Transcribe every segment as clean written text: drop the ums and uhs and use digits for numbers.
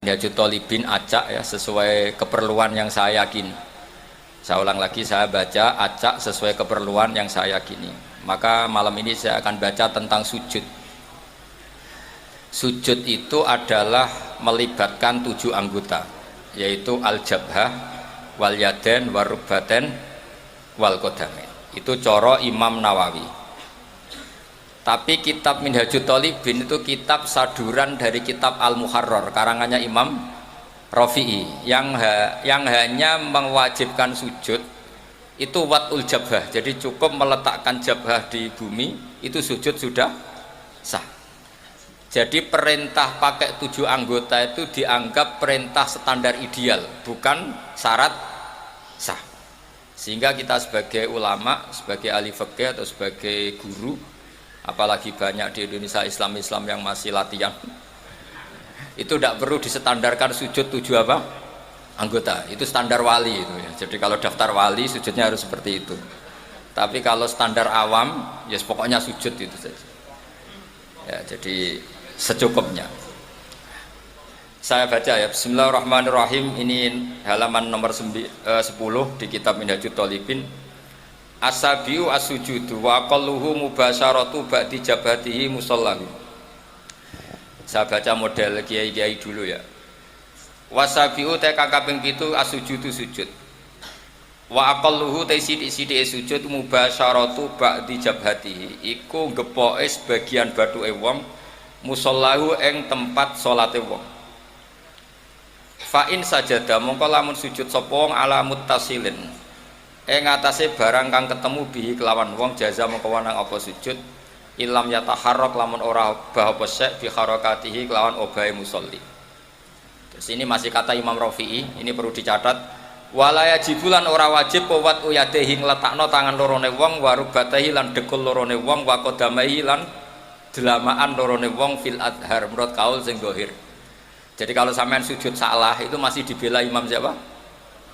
Minhajul Thalibin acak ya sesuai keperluan yang saya yakini. Saya ulang lagi, saya baca acak sesuai keperluan yang saya yakini. Maka malam ini saya akan baca tentang sujud. Sujud itu adalah melibatkan 7 anggota, yaitu al-jabhah, wal yaden, warubbaten, wal qadamain. Itu coro Imam Nawawi. Tapi kitab Minhajul Thalibin itu kitab saduran dari kitab Al-Muharrar karangannya Imam Rafi'i yang hanya mewajibkan sujud itu watul jabhah. Jadi cukup meletakkan jabhah di bumi itu sujud sudah sah. Jadi perintah pakai 7 anggota itu dianggap perintah standar ideal, bukan syarat sah. Sehingga kita sebagai ulama, sebagai ahli fikih atau sebagai guru, apalagi banyak di Indonesia Islam yang masih latihan, itu tidak perlu distandarkan sujud 7 apa? Anggota. Itu standar wali itu ya. Jadi kalau daftar wali sujudnya harus seperti itu. Tapi kalau standar awam, ya pokoknya sujud itu saja. Ya, jadi secukupnya. Saya baca ya, Bismillahirrahmanirrahim. Ini halaman nomor 10 di kitab Minhajul Thalibin. Asabiu as-sujudu wa aqalluhu mubasyaratu ba'di jabhatihi musallahu. Saya baca model kiai-kiai dulu ya. Wasabiu te kaping 7 as-sujudu sujud. Wa aqalluhu te sithik-sithike sujud mubasyaratu ba'di jabhatihi. Iku gepoke sebagian bathuke wong musallahu ing tempat salate wong. Fa in sajada mongko lamun sujud sapa wong ala muttasilin atase barang kang ketemu bihi kelawan wong jaza mongko wanang apa sujud ilam yataharrak lamun ora obah apa sek bi harakatihi kelawan obahe musolli. Terus ini masih kata Imam Rafi'i, ini perlu dicatat. Wala yajibulan ora wajib wat uyadehi ngletakno tangan lorone wong warubatahi lan dekul lorone wong wa qadamaihi lan delamaan lorone wong fil adhar menurut kaul sing zahir. Jadi kalau sampean sujud salah itu masih dibela Imam siapa?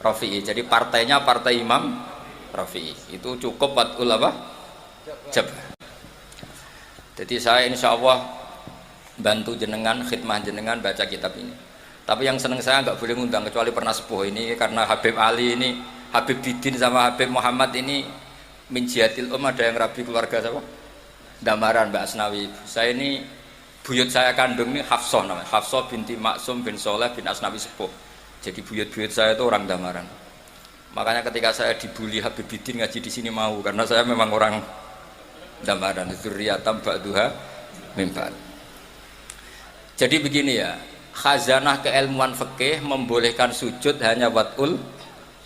Rafi'i. Jadi partainya partai Imam Rafi'i. Itu cukup watul apa? Jabah. Jadi saya insya Allah bantu jenengan, khidmah jenengan baca kitab ini. Tapi yang seneng saya nggak boleh ngundang kecuali pernah sepuh ini karena Habib Ali ini, Habib Bidin sama Habib Muhammad ini min jihatil ada yang rabi keluarga siapa? Damaran Mbak Asnawi. Saya ini buyut saya kandung ini Hafsah namanya. Hafsah binti Maksum bin Soleh bin Asnawi sepuh. Jadi buyut-buyut saya itu orang Damaran. Makanya ketika saya dibully Habib Bidin ngaji di sini mau karena saya memang orang Damaran. Dzurriyatam ba'duha min ba'd. Jadi begini ya, khazanah keilmuan fikih membolehkan sujud hanya watul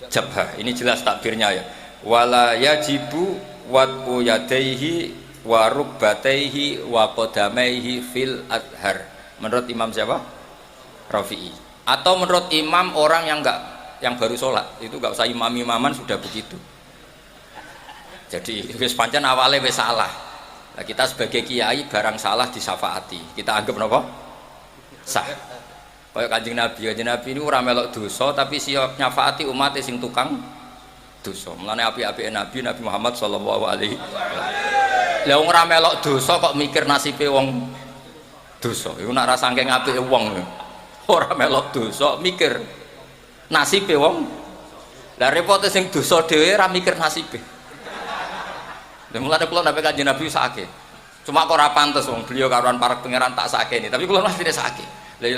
jabhah. Ini jelas takbirnya ya. Wala yajibu wat'u yadaihi wa rukbataihi wa qadamaihi fil adhar. Menurut Imam siapa? Rafi'i. Atau menurut imam orang yang baru sholat itu nggak usah imam-imaman sudah begitu. Jadi wis pancen awalnya wis salah. Nah, kita sebagai kiai barang salah disafaati. Kita anggap apa? Sah. Kayak Kanjeng Nabi ini ora melok dosa tapi siap nyafaati umat sing tukang dosa. Mulane apik-apike Nabi Muhammad sallallahu alaihi wasallam. Lah wong ora melok dosa kok mikir nasibe wong dosa. Iku nak ra saking apike wong. Ora melok dosa mikir nasibe wong. Lah repote sing dosa dhewe ora mikir nasibe. Lha mulane kula nek Kanjeng Nabi sakake. Cuma kok ora pantes wong beliau karuan para pangeran tak sakene, tapi kula mesti sakake.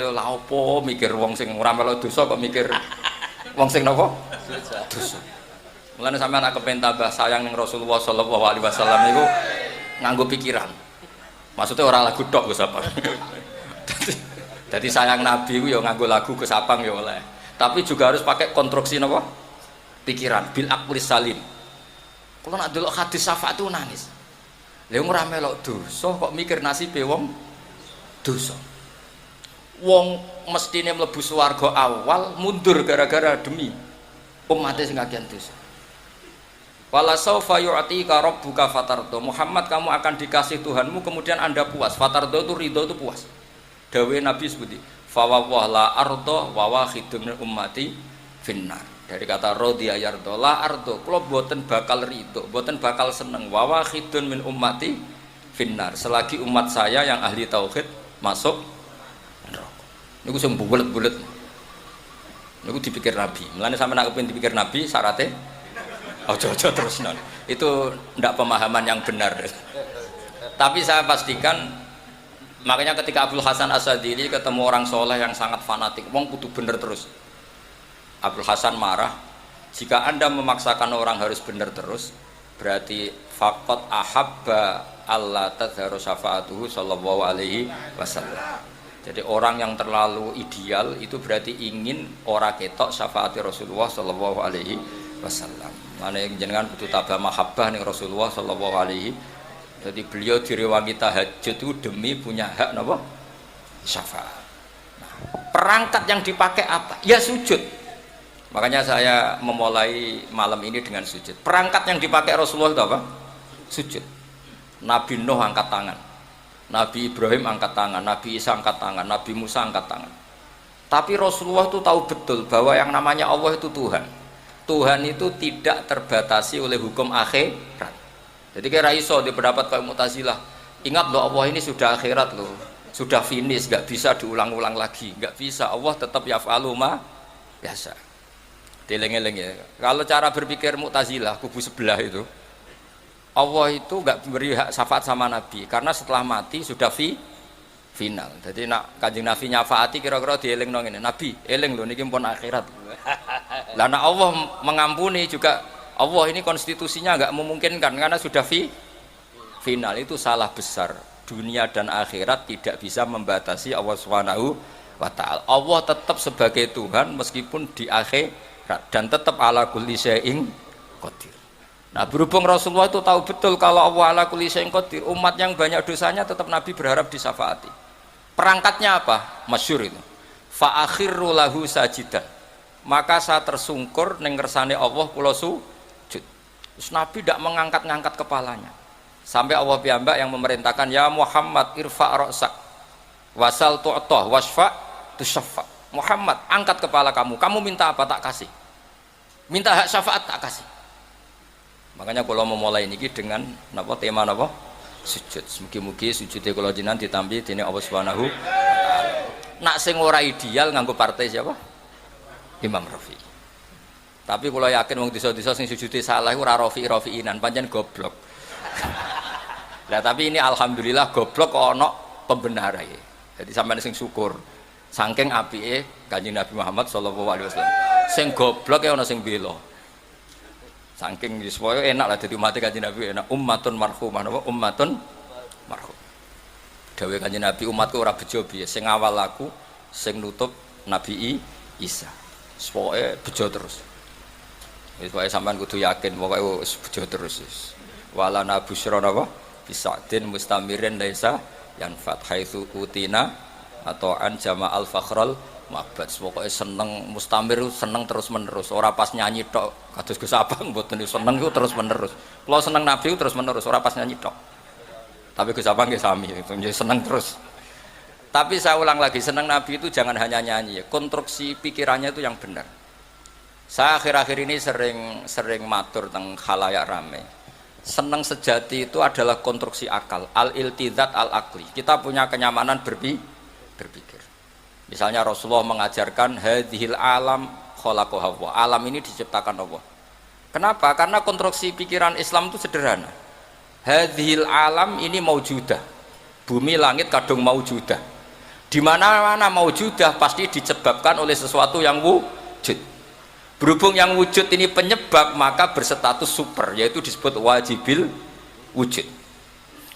Lah opo mikir wong sing ora melok dosa kok mikir wong sing napa? Dosa. Mulane sampean aku pengen tambah sayang ning Rasulullah sallallahu alaihi wasallam niku nganggo pikiran. Maksudnya ora lagu tok Gus Sapang. Jadi sayang Nabi itu ya nganggo lagu Gus Sapang ya oleh. Tapi juga harus pakai konstruksi napa? Pikiran bil aqlis salim. Kalau nak delok hadis syafaat itu nangis. Lha ora melok dosa kok mikir nasibe wong dosa. Wong mestine mlebu swarga awal mundur gara-gara demi umatnya sing kagian dosa. Wala saufa yu'tika rabbuka fatardo. Muhammad kamu akan dikasih Tuhanmu kemudian Anda puas. Fatardo itu ridho itu puas. Dawe Nabi seperti fawwah la ardo wa wahidun min ummati finnar. Dari kata radiya yardo la ardo, kula boten bakal ridho, boten bakal seneng wa wahidun min ummati finnar. Selagi umat saya yang ahli tauhid masuk neraka. Niku sing bulet-bulet. Niku dipikir Nabi. Mulane sampe nak kepengin dipikir Nabi syaratnya ojo-ojo terus non. Itu ndak pemahaman yang benar. Tapi saya pastikan, makanya ketika Abdul Hasan As-Sadili ketemu orang soleh yang sangat fanatik, wong kudu bener terus. Abdul Hasan marah, jika Anda memaksakan orang harus bener terus, berarti faqat ahabba Allah tadharu syafa'atuhu sallallahu alaihi wasallam. Jadi orang yang terlalu ideal itu berarti ingin ora ketok syafaati Rasulullah sallallahu alaihi wasallam. Mane jenengan kudu tabah mahabbah ning Rasulullah sallallahu alaihi. Jadi beliau direwangi tahajud itu demi punya hak napa? Syafaat. Nah, perangkat yang dipakai apa? Ya sujud. Makanya saya memulai malam ini dengan sujud. Perangkat yang dipakai Rasulullah itu apa? Sujud. Nabi Nuh angkat tangan, Nabi Ibrahim angkat tangan, Nabi Isa angkat tangan, Nabi Musa angkat tangan. Tapi Rasulullah itu tahu betul bahwa yang namanya Allah itu Tuhan. Tuhan itu tidak terbatasi oleh hukum akhirat. Jadi kira iso di pendapat kaum Mu'tazilah. Ingat loh, Allah ini sudah akhirat loh, sudah finish, nggak bisa diulang-ulang lagi, nggak bisa. Allah tetap yaf'alu ma biasa. Dileng-eleng ya. Kalau cara berpikir Mu'tazilah kubu sebelah itu, Allah itu nggak beri hak syafaat sama Nabi karena setelah mati sudah final. Jadi nak Kanjeng Nabi nyafaati kira-kira dieling nong ini. Nabi, eling loh niki pun akhirat. Lah nak Allah mengampuni juga, Allah ini konstitusinya nggak memungkinkan karena sudah final. Itu salah besar. Dunia dan akhirat tidak bisa membatasi Allah Subhanahu wa taala. Allah tetap sebagai Tuhan meskipun di akhirat dan tetap ala kulli syai'in qadir. Nah, berhubung Rasulullah itu tahu betul kalau Allah ala kulli syai'in qadir, umat yang banyak dosanya tetap Nabi berharap disyafaati. Perangkatnya apa? Masyhur itu. Fa akhirru lahu sajidan. Maka saya tersungkur ning ngersane Allah kula sujud. Terus Nabi tidak mengangkat-ngangkat kepalanya. Sampai Allah piyambak yang memerintahkan, ya Muhammad irfa' ra'sak wasal tu'tah wasfa' tusyaffa. Muhammad, angkat kepala kamu. Kamu minta apa tak kasih. Minta hak syafaat tak kasih. Makanya kalau memulai ini dengan napa tema napa? Sujud. Mugi-mugi sujudnya kalau jinan ditampi dene Allah Subhanahu wa taala. Nak sing ora ideal nganggo partai siapa? Imam Rafi'i. Tapi kalau yakin wong desa-desa sing sujudnya salah ora Rafi'i-Rafi'inan, pancen goblok. Lah tapi ini alhamdulillah goblok kok ana pembenaran. Jadi sampeyan sing syukur. Saking apike Kanjeng Nabi Muhammad sallallahu alaihi wasallam. Sing goblok ya ana sing bela. Saking supaya enak lah jadi umat Kanjeng Nabi, enak ummatun marhumah, apa ummatun marhum. Dawe Kanjeng Nabi, umatku ora bejo piye, sing awal aku, sing nutup Nabi Isa. Supaya bejo terus. Wis pokoke sampean kudu yakin pokoke wis bejo terus wis. Wala nabusra napa bisadin mustamirin laisa yanfat haitsu utina atau an jama'al fakhral mabat. Pokoknya seneng mustamir, seneng terus menerus. Ora pas nyanyi tok kados Gus Abang mboten seneng iku terus menerus. Kalau seneng Nabi terus menerus, ora pas nyanyi tok. Tapi Gus Abang nggih sami, seneng terus. Tapi saya ulang lagi, seneng Nabi itu jangan hanya nyanyi, konstruksi pikirannya itu yang benar. Saya akhir-akhir ini sering matur tentang khalayak rame. Seneng sejati itu adalah konstruksi akal, al-iltizat al-aqli. Kita punya kenyamanan berpikir. Misalnya Rasulullah mengajarkan hadhil alam khalaqahu Allah. Alam ini diciptakan Allah. Kenapa? Karena konstruksi pikiran Islam itu sederhana. Hadhil alam ini maujudah. Bumi langit kadung maujudah. Di mana-mana maujudah pasti disebabkan oleh sesuatu yang wujud. Berhubung yang wujud ini penyebab, maka berstatus super, yaitu disebut wajibil wujud.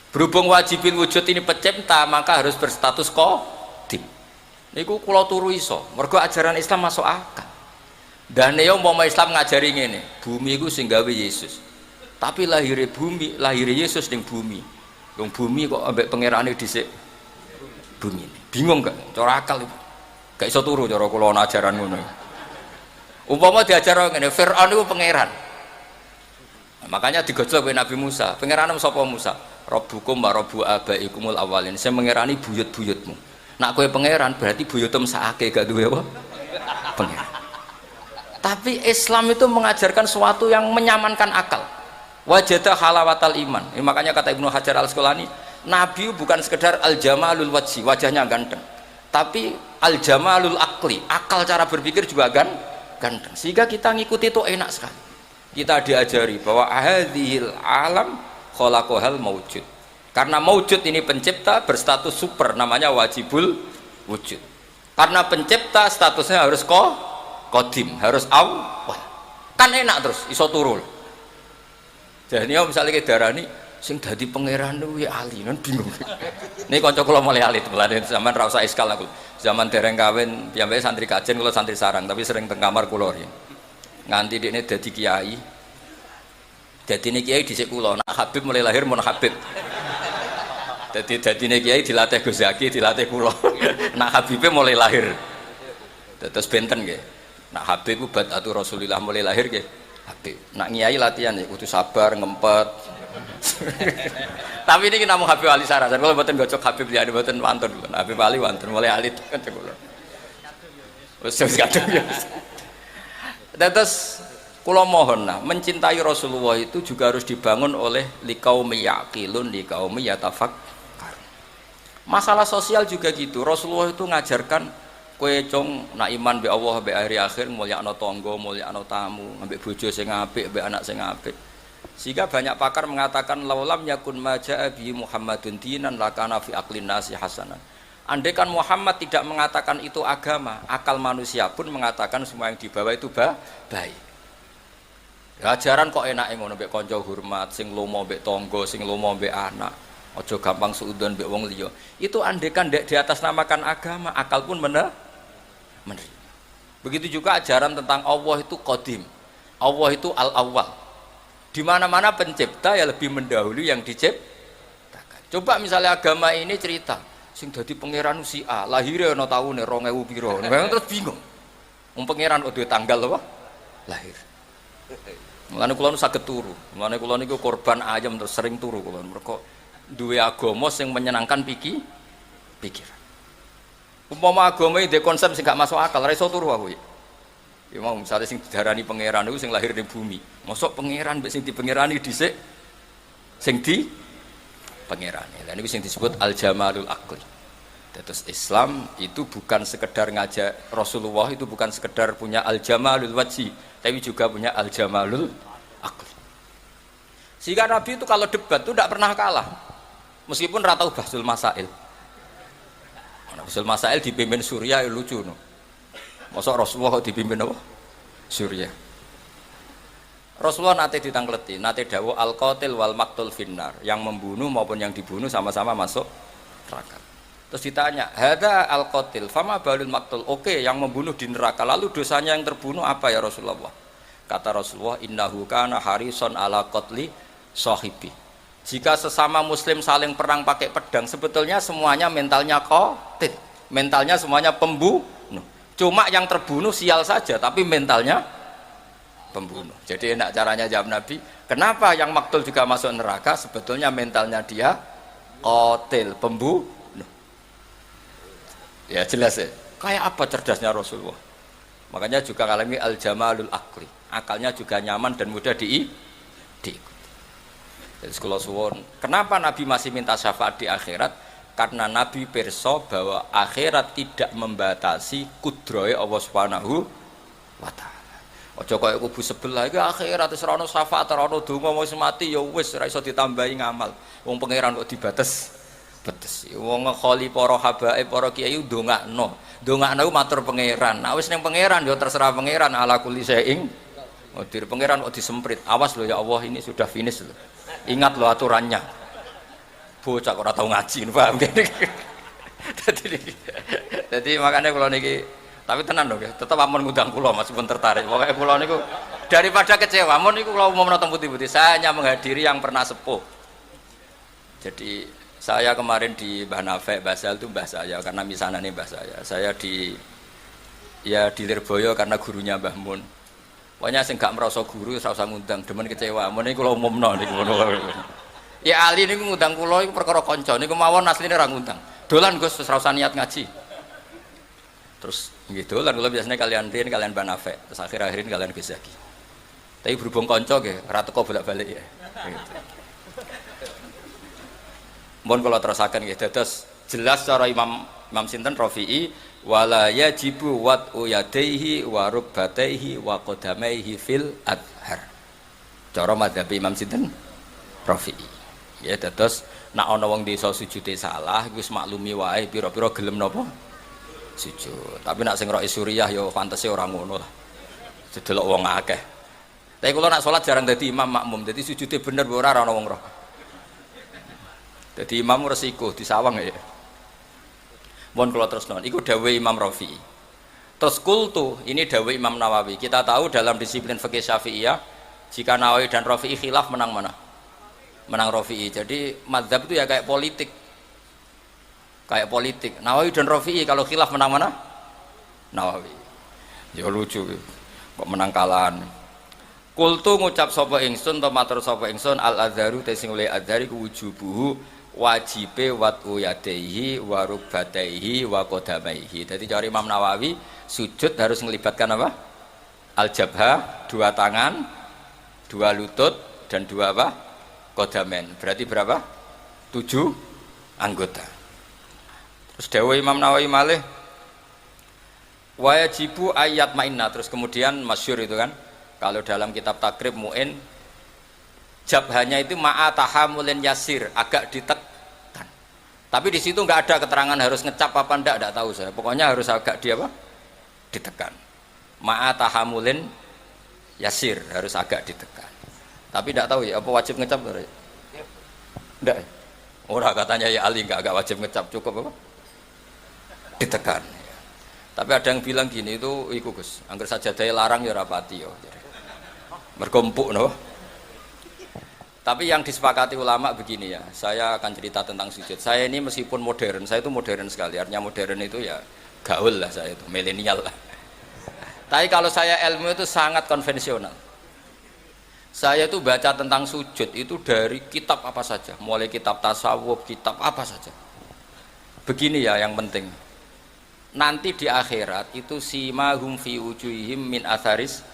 Berhubung wajibil wujud ini pencipta, maka harus berstatus qadim. Niku kula turu iso, mergo ajaran Islam masuk akal. Dan yo umpama Islam ngajari ngene, bumi iku sing gawe Yesus. Tapi lahire bumi, lahire Yesus ning bumi. Wong bumi kok ambek pangerane dhisik bumi. Bingung gak? Cara akal itu. Gak iso turu cara kula ana ajaran ngono. Umpama diajar ngene, Firaun itu pangeran. Makanya digojlok oleh Nabi Musa. Pangerane sapa Musa? Rabbukum wa rabbu abaikumul awalin. Saya mengerani buyut-buyutmu. Nak kowe pangeran berarti buyutem sakake gak duwe apa? Pangeran. Tapi Islam itu mengajarkan sesuatu yang menyamankan akal. Wajada halawatal iman. Makanya kata Ibnu Hajar Al-Asqalani, Nabi bukan sekedar al-jamalul wajhi, wajahnya ganteng. tapi al jamalul akli, akal cara berpikir juga ganteng, sehingga kita ngikuti itu enak sekali. Kita diajari bahwa hadhil alam khalaqahal maujud, karena maujud ini pencipta berstatus super, namanya wajibul wujud. Karena pencipta statusnya harus qadim, harus awal, kan enak terus iso turun. Jadi misalnya ke darah ini sing dadi pangeran itu ya ali, kan bingung. Ini kanca kula mulai alit, mulane zaman ra usah iskal aku. Zaman dereng kawin piyambake santri kajen, kula santri sarang, tapi sering teng kamar kula riyen. Nganti dekne dadi kiai. Dadine kiai dhisik kula, nak Habib mulai lahir mun Habib. Dadine kiai dilatih Gus Zaki, dilatih kula. Nak Habibe mulai lahir. Terus benten nggih. Nak Habib ku badatu Rasulillah mulai lahir nggih. Habib. Nak kiai latihan ya kudu sabar, ngempet. Tapi ini namung Habib Ali Sarasan. Kalau mboten gocok Habib liyane mboten wonten. Habib Ali wonten mulai alit kan kula. Wis kadung ya. Terus kula mohon mencintai Rasulullah itu juga harus dibangun oleh liqaumi yaqilun, liqaumi yatafakkar. Masalah sosial juga gitu. Rasulullah itu ngajarkan kowe cung nak iman be Allah be hari akhir mulyakno tangga, mulyakno tamu, ambek bojo sing apik, ambek anak sing apik. Sehingga banyak pakar mengatakan laulam yakun maja'a bi Muhammadun dinan lakana fi aqlin nasi hasanan. Andai kan Muhammad tidak mengatakan itu agama, akal manusia pun mengatakan semua yang dibawa itu baik. Ya, ajaran kok enake ngono mbek kanca hormat, sing lomo mbek tangga, sing lomo mbek anak, aja gampang suudzon mbek wong liya. Itu andai kan di atas namakan agama, akal pun menerima. Begitu juga ajaran tentang Allah itu qadim. Allah itu al-awwal. Di mana-mana pencipta ya lebih mendahului yang diciptakan. Coba misalnya agama ini cerita sing dadi pangeran si A, lahirnya ana taune 2000 piro. Terus bingung. Wong pangeran kok duwe tanggal apa? Lahir. Mulane kula nu saged turu. Mulane kula niku korban ayam terus sering turu kula. Mergo duwe agama sing menyenangkan pikiran. Umpama agama iki konsep sing gak masuk akal, ora iso turu aku. Ya mau misalnya sing didarani pangeran itu sing lahir di bumi. Mosok pangeran mbek sing dipangerani dhisik sing di pangerane. Lah niku sing disebut al jamalul aqli. Terus Islam itu bukan sekedar ngajak, Rasulullah itu bukan sekedar punya al jamalul wajhi, tapi juga punya al jamalul aqli. Sehingga Nabi itu kalau debat itu tidak pernah kalah. Meskipun ra tau bahsul masail. Bahsul masail dipimpin Surya lucu no. Masa Rasulullah kok dipimpin apa? Surya. Rasulullah nate ditangkleti, nate dawuh al-qatil wal maqtul finnar, yang membunuh maupun yang dibunuh sama-sama masuk neraka. Terus ditanya, "Hadza al-qatil, fama balul maqtul?" Oke, yang membunuh di neraka, lalu dosanya yang terbunuh apa ya Rasulullah? Kata Rasulullah, "Innahu kana harison ala qatli sahibi." Jika sesama muslim saling perang pakai pedang, sebetulnya semuanya mentalnya qatil. Mentalnya semuanya pembunuh. Cuma yang terbunuh sial saja, tapi mentalnya pembunuh. Jadi enak caranya jawab Nabi, kenapa yang maktul juga masuk neraka? Sebetulnya mentalnya dia qatil, pembunuh. Ya jelas ya. Kayak apa cerdasnya Rasulullah? Makanya juga kalami al jamalul aqli. Akalnya juga nyaman dan mudah diikuti. Jadi kula suwun, kenapa Nabi masih minta syafaat di akhirat? Karena Nabi pirsa bahwa akhirat tidak membatasi kudrohe Allah Subhanahu wa taala. Aja kaya kubu sebelah iki akhirat wis ora ono syafaat, ora ono donga wis mati ya wis ora iso ditambahi ngamal. Wong pangeran kok dibates. Wong ngekholi para habaib, para kiai ndongakno. Ndongakno matur pangeran. Nah wis ning pangeran ya terserah pangeran ala kulli syai'in. Dir pangeran kok disemprit. Awas lho ya Allah, ini sudah finish lho. Ingat lho aturannya. Bocah kok ora tau ngaji, paham gak? Jadi makanya kalau niki, tapi tenan dong ya, tetap amun ngundang kula meskipun tertarik. Pokoknya kula niku daripada kecewa, amun niku kalau umum nonton putih-putih, saya hanya menghadiri yang pernah sepuh. Jadi saya kemarin di Mbah Nafek, Mbah Sal itu mbah saya, karena misalnya nih mbah saya. Saya di Lirboyo karena gurunya Mbah Mun. Pokoknya sing gak merasa guru, ora usah ngundang, demen kecewa. Amun niku kula umumno niku ngono. Ya ali niku ngundang kula iku perkara kanca niku mawon asline ora ngundang. Dolan Gus wis ora usah niat ngaji. Terus nggih dolan kula biasanya kalian Rin, kalian Banafek, terus akhir-akhirin kalian Gus Zaki. Tapi berhubung kanca nggih ora teko bolak-balik ya. Gitu. Mohon kula terusaken nggih dados jelas cara Imam sinten Rafi'i wala yajibu wat'u yadaihi wa rukbataihi wa qadamaihi fil adhar. Cara madzhab Imam sinten Rafi'i. Ya dados nek ana wong desa sujude salah wis maklumi wae pira-pira gelem napa sujud. Tapi nek sing roke Suriah ya fantasi ora ngono lah. Sedelok wong akeh. Tapi kula nak salat jarang dadi imam makmum. Dadi sujude bener ora ana wong roh. Dadi imam resiko disawang ya. Mohon kula terusno. Iku dawuh Imam Rafi'i. Terus kultu ini dawuh Imam Nawawi. Kita tahu dalam disiplin fikih Syafi'iyah jika Nawawi dan Rafi'i khilaf menang mana? Menang Rafi'i. Jadi mazhab itu ya kayak politik. Kayak politik. Nawawi dan Rafi'i kalau khilaf menang mana? Nawawi. Ya lucu. Kok menang kalahan. Kultu ngucap sapa ingsun to matur sapa ingsun al azharu te sing oleh azhari ku wujubuhu wajibe wat'u yadaihi wa rukbataihi wa qadamaihi. Jadi cara Imam Nawawi sujud harus melibatkan apa? Al jabha, dua tangan, dua lutut dan dua apa? Qadamen. Berarti berapa? 7 anggota. Terus dawuh Imam Nawawi malih wajibu ayat mainna, terus kemudian masyhur itu kan kalau dalam kitab takrib mu'in jabhanya itu ma'a tahamulin yasir, agak ditekan. Tapi di situ nggak ada keterangan harus ngecap apa enggak tahu saya. Pokoknya harus agak ditekan. Ma'a tahamulin yasir, harus agak ditekan. Tapi enggak tahu ya apa wajib ngecap enggak. Ora katanya ya Ali enggak wajib ngecap, cukup apa? Ditekan. Tapi ada yang bilang gini itu iku Gus, angger sajadah larang ya rapati yo. Berkumpuk no. Tapi yang disepakati ulama begini ya, saya akan cerita tentang sujud. Saya ini meskipun modern, saya itu modern sekali. Artinya modern itu ya gaul lah, saya itu milenial lah. Tapi kalau saya ilmu itu sangat konvensional. Saya itu baca tentang sujud itu dari kitab apa saja, mulai kitab tasawuf, kitab apa saja. Begini ya yang penting. Nanti di akhirat itu simahum fi wujuhihim min atharis,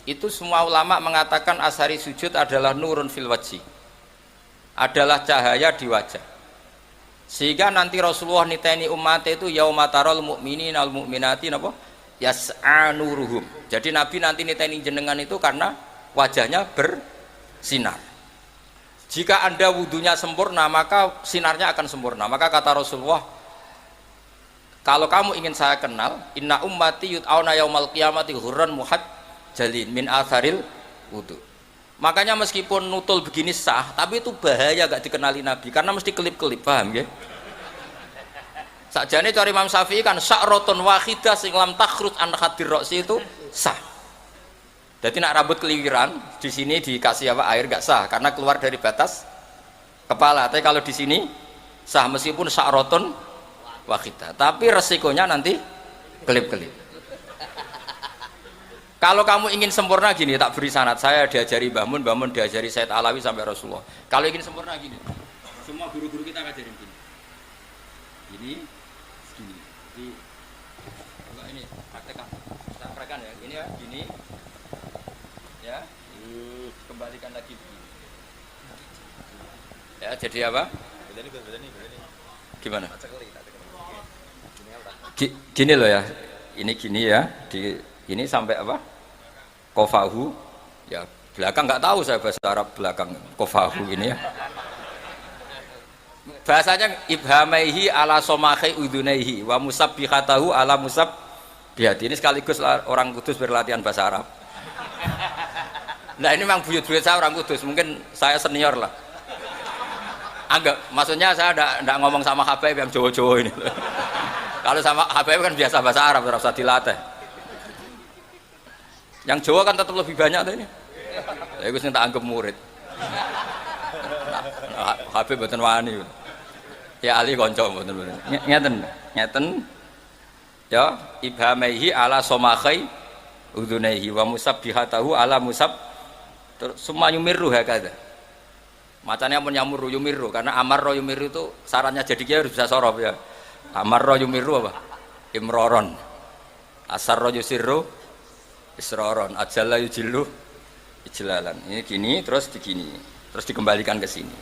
itu semua ulama mengatakan asari sujud adalah nurun fil wajhi, adalah cahaya di wajah. Sehingga nanti Rasulullah niteni umat itu yaumatarul mu'minin al mu'minati napa yas'a nuruhum. Jadi Nabi nanti niteni jenengan itu karena wajahnya bersinar. Jika Anda wudunya sempurna maka sinarnya akan sempurna. Maka kata Rasulullah, kalau kamu ingin saya kenal, inna ummati yut'auna yaumal qiyamati ghurran muhajjalin min atharil wudu. Makanya meskipun nutul begini sah, tapi itu bahaya gak dikenali Nabi karena mesti kelip-kelip, paham ya? Sakjane cari Imam Syafi'i kan sya'ratun wahidah sing lam takhruj an khadir ra'si itu sah. Jadi nak rambut keliwiran di sini dikasih apa air gak sah karena keluar dari batas kepala. Tapi kalau di sini sah meskipun sya'ratun wahidah, tapi resikonya nanti kelip-kelip. Kalau kamu ingin sempurna gini, tak beri sanad. Saya diajari Mbah Mun diajari Said Alawi sampai Rasulullah. Kalau ingin sempurna gini, semua guru-guru kita ngajarin gini. Gini, gini. Ini praktekkan. Kita praktekkan ya. Ini ya, gini. Ya, kembalikan lagi begini. Ya, jadi apa? Gimana? Gini loh ya, ini gini ya, ini sampai apa? Kofahu, ya belakang nggak tahu saya bahasa Arab belakang kofahu ini ya. Bahasanya ibhamaihi ala somakai udunaihi wa musabbihatahu ala musabbihati. Ini sekaligus orang Kudus berlatihan bahasa Arab. Nah ini memang buyut-buyut saya orang Kudus, mungkin saya senior lah. Anggap, maksudnya saya tidak ngomong sama Habib yang Jawa-Jawa ini. Kalau sama Habib kan biasa bahasa Arab, tidak usah dilatih. Yang Jawa kan tetap lebih banyak tuh ini. Ya gue tak anggap murid. Nah, Habib mboten wani. Ya Ali konco mboten. Ngeten. Ya, ibhamaihi ala somakai udunaihi wa musabbihatahu ala musab. Terus semua yumirru hakada. Macamnya pun yumirru karena amarro yumirru itu sarannya jadi kiai harus bisa sorof ya. Amarro yumirru apa? Imroron. Asarro yusirru isroron. Ajalla yujillu ijlalan. Ini gini terus digini, terus dikembalikan ke sini.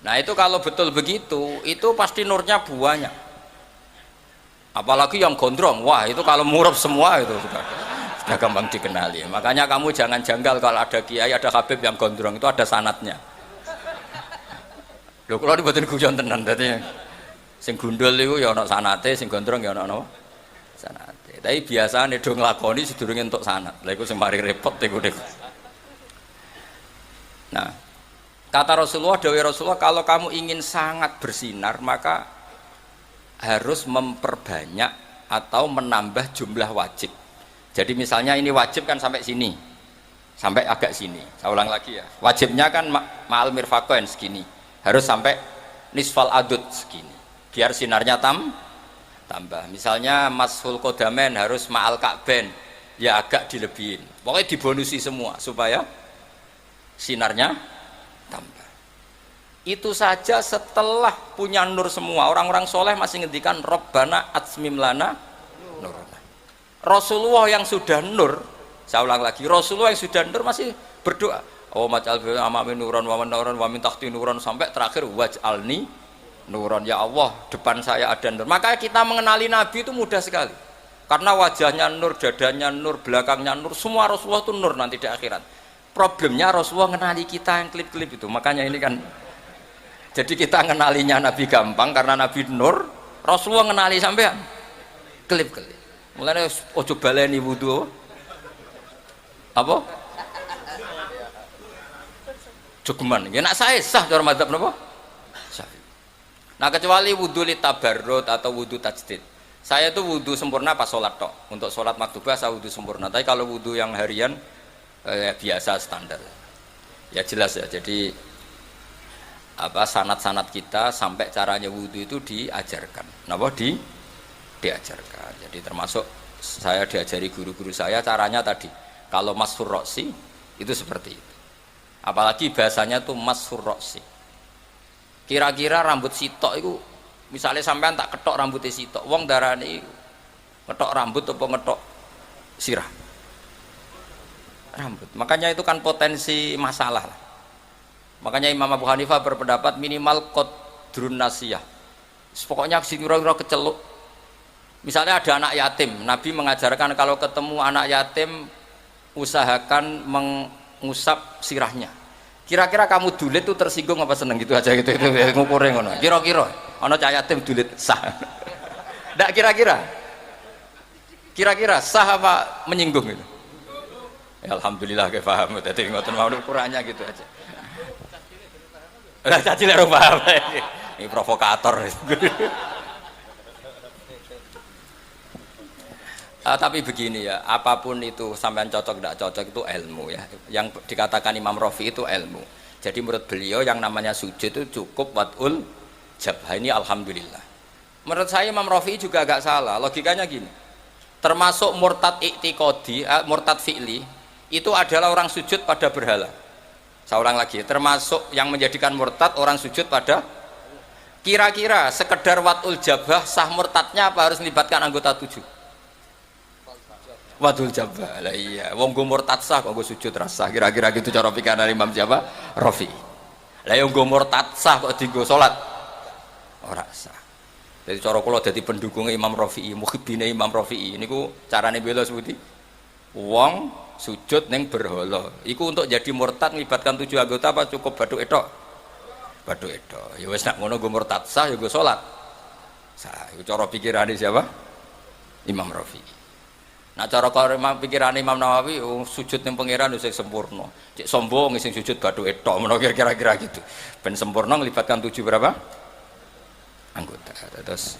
Nah itu kalau betul begitu, itu pasti nurnya banyak. Apalagi yang gondrong, wah itu kalau murab semua itu sudah gampang dikenali. Makanya kamu jangan janggal kalau ada kiai, ada habib yang gondrong, itu ada sanatnya. Lho kalau dibuatin guyon tenan, berarti sing gundul itu ya ono sanate, sing gondrong ya ono sanate. Tapi biasanya do nglakoni sedurunge entuk sanat. Lha iku sing mari repot iku nek. Nah, kata Rasulullah, dawuh Rasulullah, kalau kamu ingin sangat bersinar maka harus memperbanyak atau menambah jumlah wajib. Jadi misalnya ini wajib kan sampai sini, sampai agak sini. Saya ulang lagi ya. Wajibnya kan ma'al mirfaqain segini, harus sampai nisfal adud segini. Biar sinarnya tambah. Misalnya mashul qodamain harus ma'al ka'bain, ya agak dilebihin. Pokoknya dibonusi semua supaya sinarnya tambah. Itu saja setelah punya nur semua. Orang-orang soleh masih ngendikan Rabbana atsmim lana nurana. Rasulullah yang sudah nur, saya ulang lagi, Rasulullah yang sudah nur masih berdoa, oh maj'al fi amami nuran wa nuran wa min tahti nuran, sampai terakhir waj'alni nuran, ya Allah depan saya ada nur. Makanya kita mengenali Nabi itu mudah sekali, karena wajahnya nur, dadanya nur, belakangnya nur, semua Rasulullah itu nur nanti di akhirat. Problemnya Rasulullah mengenali kita yang klip-klip itu. Makanya ini kan, jadi kita ngenalinya Nabi gampang karena Nabi nur, Rasulullah ngenali sampean klip-klip. Mulane ojo baleni wudu apa? Jogeman. Ya nak saya sah cara madzhab napa? Syafi'i. Nah kecuali wudu li tabarrud atau wudu tajdid. Saya itu wudu sempurna pas sholat tok. Untuk sholat maktubah saya wudu sempurna. Tapi kalau wudu yang harian biasa standar. Ya jelas ya. Jadi apa sanat-sanat kita sampai caranya wudu itu diajarkan. Napa diajarkan. Jadi termasuk saya diajari guru-guru saya caranya tadi. Kalau mashur roksi itu seperti itu. Apalagi bahasanya tuh mashur roksi. Kira-kira rambut sitok itu, misalnya sampean tak ketok rambutnya sitok, wong darani ketok rambut atau ngetok sirah. Rambut. Makanya itu kan potensi masalah. Makanya Imam Abu Hanifah berpendapat minimal qadrun nasiyah. Pokoknya kira-kira keceluk. Misalnya ada anak yatim, Nabi mengajarkan kalau ketemu anak yatim usahakan mengusap sirahnya. Kira-kira kamu dulit tuh tersinggung apa seneng gitu aja gitu itu ngukurnya ngono. Kira-kira ana cah yatim dulit sah. Ndak kira-kira sah apa menyinggung gitu. Ya, alhamdulillah ke paham. Dadi ngoten mawon ukurannya gitu aja. Lah caci lek paham. Ini provokator. Tapi begini ya, apapun itu sampean cocok tidak cocok itu ilmu ya. Yang dikatakan Imam Rafi itu ilmu. Jadi menurut beliau yang namanya sujud itu cukup wad'ul jabhah, ini alhamdulillah. Menurut saya Imam Rafi juga agak salah. Logikanya gini, termasuk murtad i'tiqadi, murtad fi'li itu adalah orang sujud pada berhala. Saya ulang lagi, termasuk yang menjadikan murtad orang sujud pada. Kira-kira sekedar wad'ul jabhah sah murtadnya apa harus melibatkan anggota 7? Wadul jabal, iya. Wong go murtad sah kok go sujud rasa. Kira-kira gitu cara pikiran Imam siapa? Rafi. Lah yang go murtad sah kok dienggo salat ora sah. Jadi cara kula dadi pendukung Imam Rafi'i, muhibbine Imam Rafi'i niku carane bela seputi. Wong sujud ning berhala. Iku untuk jadi murtad melibatkan 7 anggota apa cukup bathuk etok? Bathuk etok. Ya wis nak ngono go murtad sah ya go salat. Sah, iku cara pikirane siapa? Imam Rafi'i. Nah cara pikiran Imam Nawawi sujud yang pangeran wis sempurna. Cek sombong sing sujud bathuk etok menawa kira-kira gitu. Ben sempurna melibatkan 7 berapa? Anggota. Terus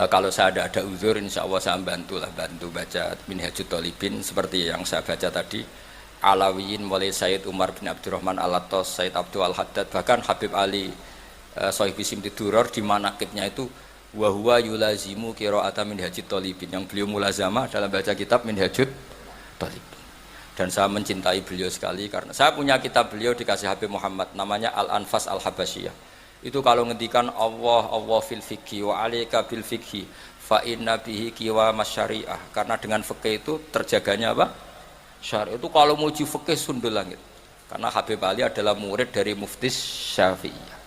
kalau saya ada uzur insyaallah saya bantu baca Minhajut Thalibin seperti yang saya baca tadi. Alawiyin mulai Sayyid Umar bin Abdurrahman Al-Attas, Sayyid Abdul Al-Haddad, bahkan Habib Ali Sohib Simti Duror di manaqibnya itu wa huwa yulazimu qira'ata Minhajut Thalibin, yang beliau mulazamah dalam baca kitab Minhajut Thalibin. Dan saya mencintai beliau sekali karena saya punya kitab beliau dikasih Habib Muhammad namanya Al-Anfas Al-Habasyiyah. Itu kalau ngendikan Allah fil fikhi wa alaika bil fikhi fa inna bihi qiwa masyari'ah, karena dengan fikih itu terjaganya apa? Syariat. Itu kalau muji fikih sundul langit. Karena Habib Ali adalah murid dari Mufti Syafi'iyah.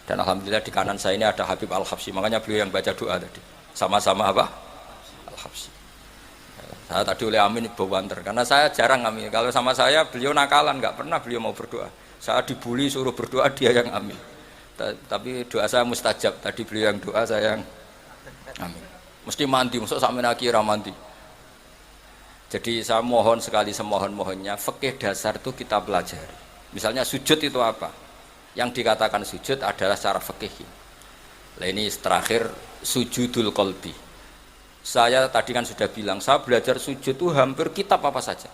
Dan alhamdulillah di kanan saya ini ada Habib Al-Habsyi, makanya beliau yang baca doa tadi. Sama-sama apa? Al-Habsyi. Saya tadi oleh amin bawanter, karena saya jarang amin. Kalau sama saya beliau nakalan, nggak pernah beliau mau berdoa. Saya dibully suruh berdoa, dia yang amin. Tapi doa saya mustajab. Tadi beliau yang doa, saya yang amin. Mesti mandi, masuk sampai akhirnya mandi. Jadi saya mohon sekali semohon-mohonnya, fikih dasar itu kita pelajari. Misalnya sujud itu apa? Yang dikatakan sujud adalah secara fikih. Nah ini terakhir sujudul qalbi. Saya tadi kan sudah bilang, saya belajar sujud itu hampir kitab apa saja.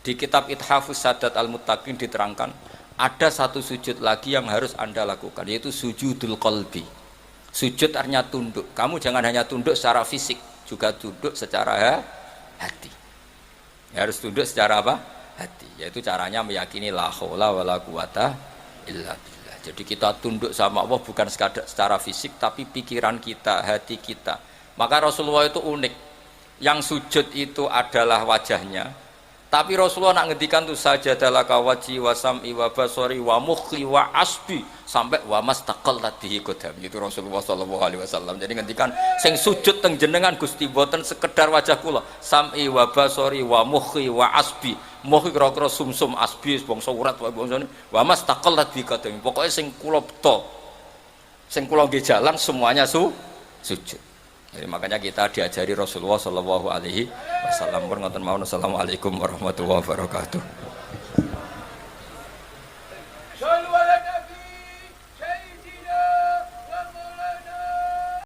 Di kitab Ithafus Sadat Al-Muttaqin diterangkan, ada satu sujud lagi yang harus Anda lakukan, yaitu sujudul qalbi. Sujud artinya tunduk. Kamu jangan hanya tunduk secara fisik, juga tunduk secara hati. Ya, harus tunduk secara apa? Hati. Yaitu caranya meyakini la haula wala quwata illa billah. Jadi kita tunduk sama Allah bukan sekadar secara fisik, tapi pikiran kita, hati kita. Maka Rasulullah itu unik. Yang sujud itu adalah wajahnya. Tapi Rasulullah nak ngendikan tuh sajadalaka wajhi wa sam'i wa basari wa mukhi wa asbi sampai wa mastaqallat bihi qadam. Itu Rasulullah sallallahu alaihi wasallam. Jadi ngendikan sing sujud teng jenengan Gusti boten sekedar wajah kula, sam'i wa basari wa mukhi wa asbi. Mukhi kira-kira sumsum, asbi bangsa urat wae bangsa wa mastaqallat bihi qadam. Pokoke sing kula beto. Sing kula nggih jalan semuanya sujud. Jadi makanya kita diajari Rasulullah sallallahu alaihi wasallam. Assalamualaikum warahmatullahi wabarakatuh.